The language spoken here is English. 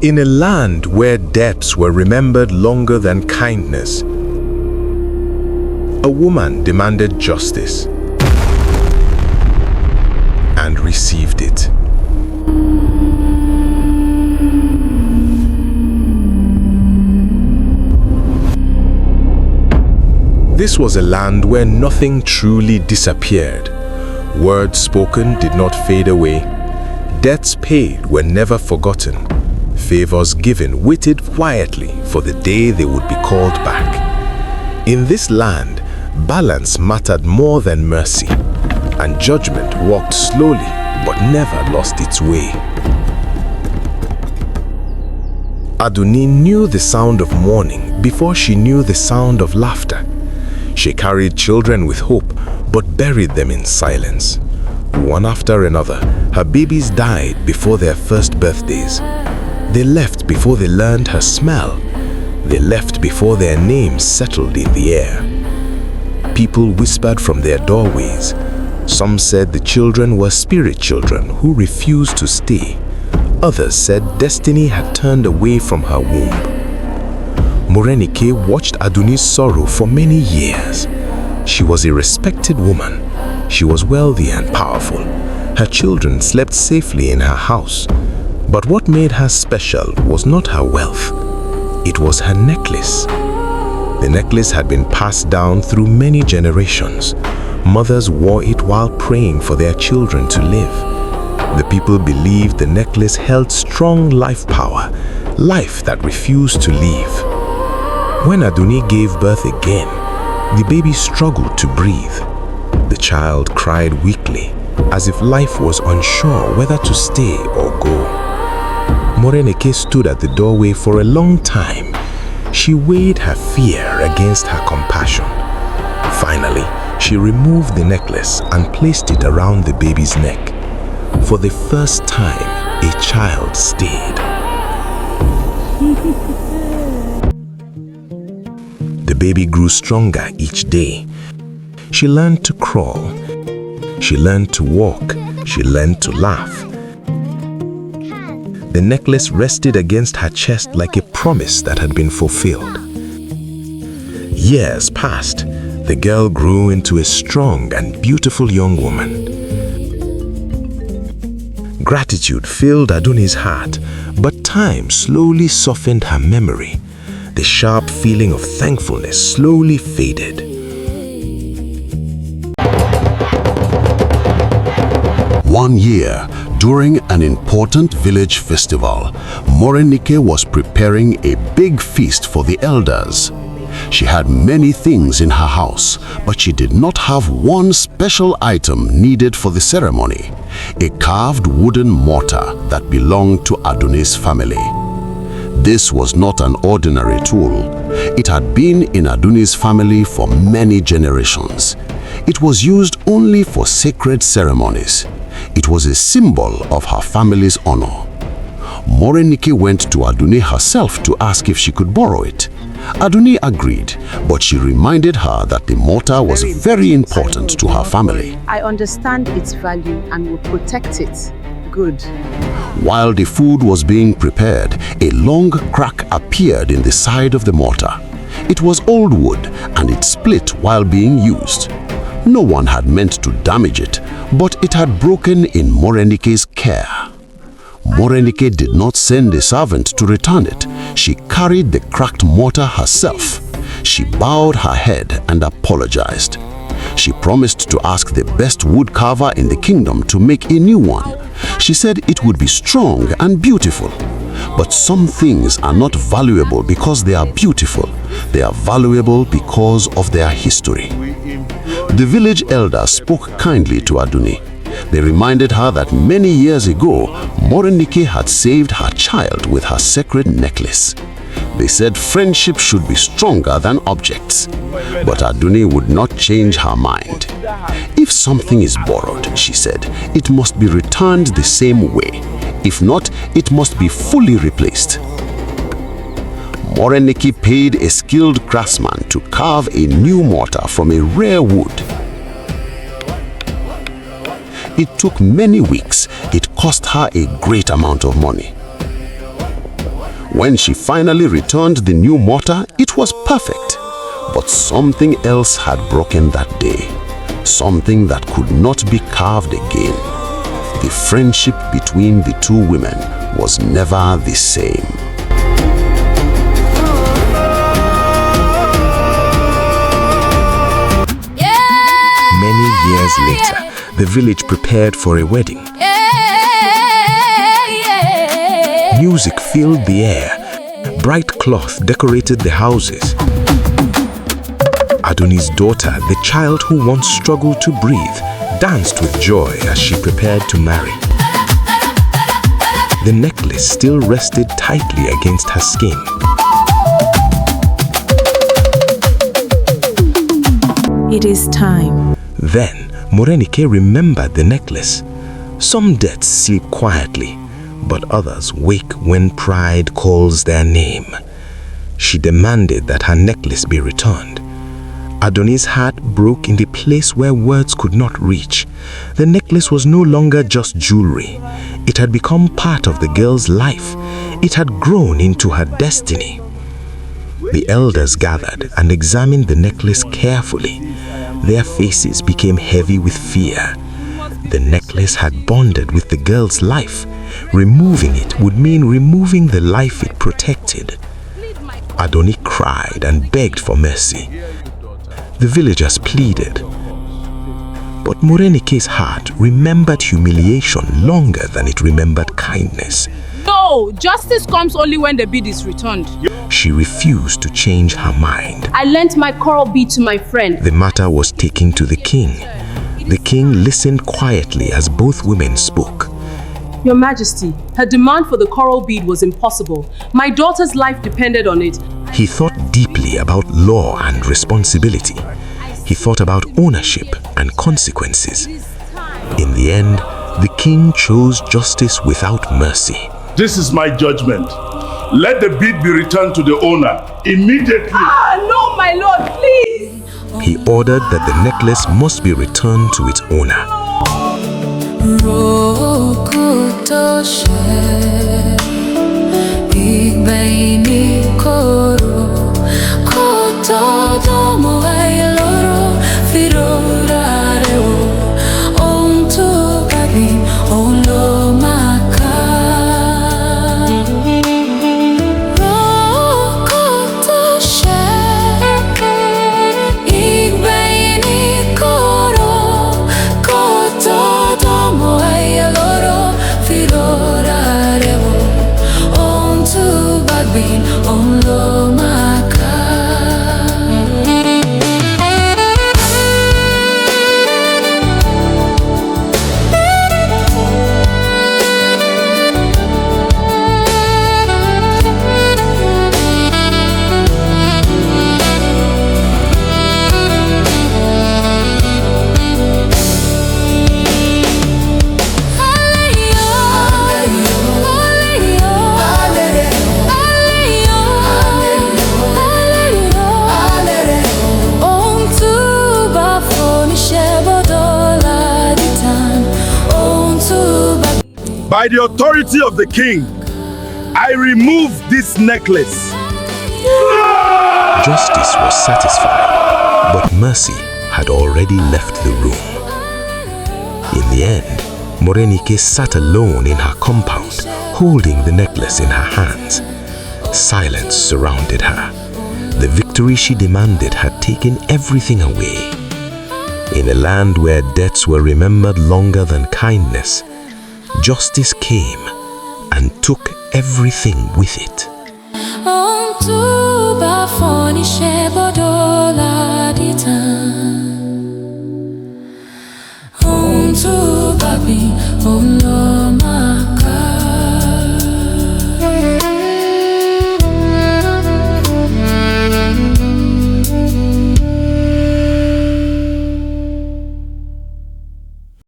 In a land where debts were remembered longer than kindness, a woman demanded justice and received it. This was a land where nothing truly disappeared. Words spoken did not fade away. Debts paid were never forgotten. Favors given waited quietly for the day they would be called back. In this land, balance mattered more than mercy, and judgment walked slowly but never lost its way. Aduni knew the sound of mourning before she knew the sound of laughter. She carried children with hope, but buried them in silence. One after another, her babies died before their first birthdays. They left before they learned her smell. They left before their names settled in the air. People whispered from their doorways. Some said the children were spirit children who refused to stay. Others said destiny had turned away from her womb. Morenike watched Aduni's sorrow for many years. She was a respected woman. She was wealthy and powerful. Her children slept safely in her house. But what made her special was not her wealth. It was her necklace. The necklace had been passed down through many generations. Mothers wore it while praying for their children to live. The people believed the necklace held strong life power, life that refused to leave. When Aduni gave birth again, the baby struggled to breathe. The child cried weakly, as if life was unsure whether to stay or go. Morenike stood at the doorway for a long time. She weighed her fear against her compassion. Finally, she removed the necklace and placed it around the baby's neck. For the first time, a child stayed. The baby grew stronger each day. She learned to crawl. She learned to walk. She learned to laugh. The necklace rested against her chest like a promise that had been fulfilled. Years passed. The girl grew into a strong and beautiful young woman. Gratitude filled Aduni's heart, but time slowly softened her memory. The sharp feeling of thankfulness slowly faded. One year, during an important village festival, Morenike was preparing a big feast for the elders. She had many things in her house, but she did not have one special item needed for the ceremony: a carved wooden mortar that belonged to Aduni's family. This was not an ordinary tool. It had been in Aduni's family for many generations. It was used only for sacred ceremonies. It was a symbol of her family's honor. Morenike went to Aduni herself to ask if she could borrow it. Aduni agreed, but she reminded her that the mortar was very important to her family. I understand its value and will protect it. Good. While the food was being prepared, a long crack appeared in the side of the mortar. It was old wood and it split while being used. No one had meant to damage it, but it had broken in Morenike's care. Morenike did not send a servant to return it. She carried the cracked mortar herself. She bowed her head and apologized. She promised to ask the best wood carver in the kingdom to make a new one. She said it would be strong and beautiful. But some things are not valuable because they are beautiful. They are valuable because of their history. The village elders spoke kindly to Aduni. They reminded her that many years ago, Morenike had saved her child with her sacred necklace. They said friendship should be stronger than objects. But Aduni would not change her mind. If something is borrowed, she said, it must be returned the same way. If not, it must be fully replaced. Morenike paid a skilled craftsman to carve a new mortar from a rare wood. It took many weeks. It cost her a great amount of money. When she finally returned the new mortar, it was perfect. But something else had broken that day. Something that could not be carved again. The friendship between the two women was never the same. Many years later, the village prepared for a wedding. Music filled the air. Bright cloth decorated the houses. Adoni's daughter, the child who once struggled to breathe, danced with joy as she prepared to marry. The necklace still rested tightly against her skin. It is time. Then, Morenike remembered the necklace. Some deaths sleep quietly, but others wake when pride calls their name. She demanded that her necklace be returned. Adoni's heart broke in the place where words could not reach. The necklace was no longer just jewelry. It had become part of the girl's life. It had grown into her destiny. The elders gathered and examined the necklace carefully. Their faces became heavy with fear. The necklace had bonded with the girl's life. Removing it would mean removing the life it protected. Adoni cried and begged for mercy. The villagers pleaded. But Morenike's heart remembered humiliation longer than it remembered kindness. No, justice comes only when the bead is returned. She refused to change her mind. I lent my coral bead to my friend. The matter was taken to the king. The king listened quietly as both women spoke. Your Majesty, her demand for the coral bead was impossible. My daughter's life depended on it. He thought deeply about law and responsibility. He thought about ownership and consequences. In the end, the king chose justice without mercy. This is my judgment. Let the bead be returned to the owner immediately. No, my lord, please! He ordered that the necklace must be returned to its owner. By the authority of the king, I remove this necklace. Justice was satisfied, but mercy had already left the room. In the end, Morenike sat alone in her compound, holding the necklace in her hands. Silence surrounded her. The victory she demanded had taken everything away. In a land where debts were remembered longer than kindness, justice came and took everything with it. Oh